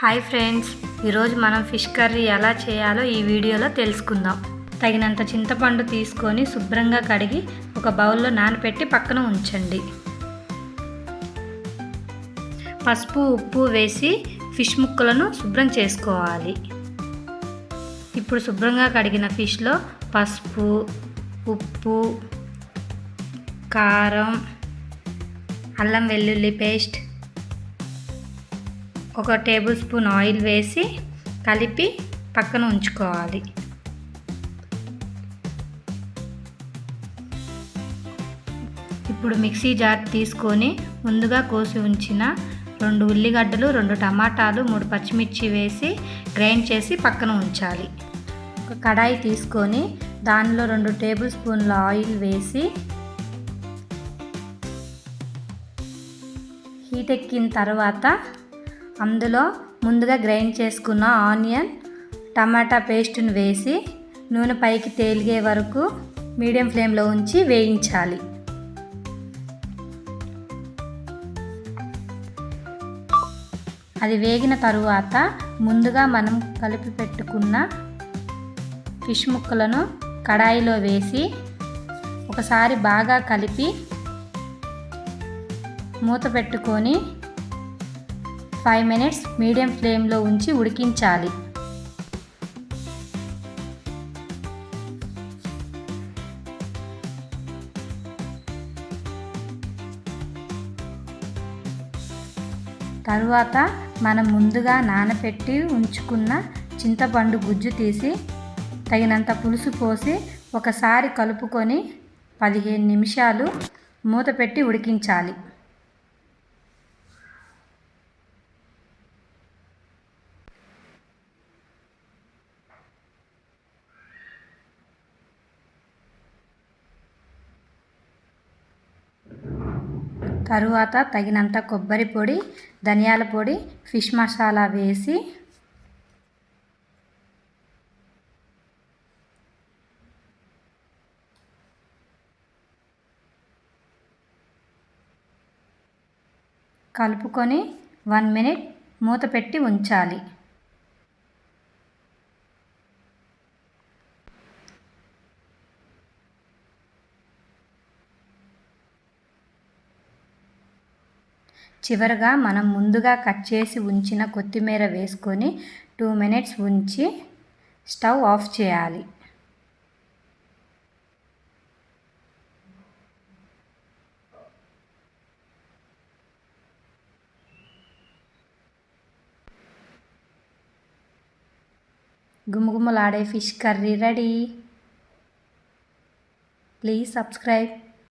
Hi friends, ఈరోజు మనం fish curry ఎలా చేయాలో ఈ వీడియోలో తెలుసుకుందాం. తగినంత చింతపండు తీసుకొని శుభ్రంగా కడిగి ఒక బౌల్లో నానబెట్టి పక్కన ఉంచండి. పసుపు, ఉప్పు వేసి ఫిష్ ముక్కలను శుభ్రం చేసుకోవాలి. ఇప్పుడు శుభ్రంగా కడిగిన ఫిష్లో పసుపు, ఉప్పు, కారం, అల్లం వెల్లుల్లి పేస్ట్, 1 టేబుల్ స్పూన్ ఆయిల్ వేసి కలిపి పక్కన ఉంచుకోవాలి. ఇప్పుడు మిక్సీ జార్ తీసుకొని ముందుగా కోసి ఉంచిన 2 ఉల్లిగడ్డలు, 2 టమాటాలు, 3 పచ్చిమిర్చి వేసి గ్రైండ్ చేసి పక్కన ఉంచాలి. ఒక కడాయి తీసుకొని దానిలో 2 టేబుల్ స్పూన్ల ఆయిల్ వేసి హీట్ ఎక్కిన తర్వాత అందులో ముందుగా గ్రైండ్ చేసుకున్న ఆనియన్, టమాటా పేస్ట్ని వేసి నూనె పైకి తేలిగే వరకు మీడియం ఫ్లేమ్లో ఉంచి వేయించాలి. అది వేగిన తరువాత ముందుగా మనం కలిపి పెట్టుకున్న ఫిష్ ముక్కలను కడాయిలో వేసి ఒకసారి బాగా కలిపి మూత పెట్టుకొని 5 మినిట్స్ మీడియం ఫ్లేమ్లో ఉంచి ఉడికించాలి. తరువాత మనం ముందుగా నానబెట్టి ఉంచుకున్న చింతపండు గుజ్జు తీసి తగినంత పులుసు పోసి ఒకసారి కలుపుకొని 15 నిమిషాలు మూత పెట్టి ఉడికించాలి. తరువాత తగినంత కొబ్బరి పొడి, ధనియాల పొడి, ఫిష్ మసాలా వేసి కలుపుకొని 1 మినిట్ మూత పెట్టి ఉంచాలి. చివరగా మనం ముందుగా కట్ చేసి ఉంచిన కొత్తిమీర వేసుకొని 2 మినిట్స్ ఉంచి స్టవ్ ఆఫ్ చేయాలి. గుమగుమలాడే fish curry ready. Please subscribe.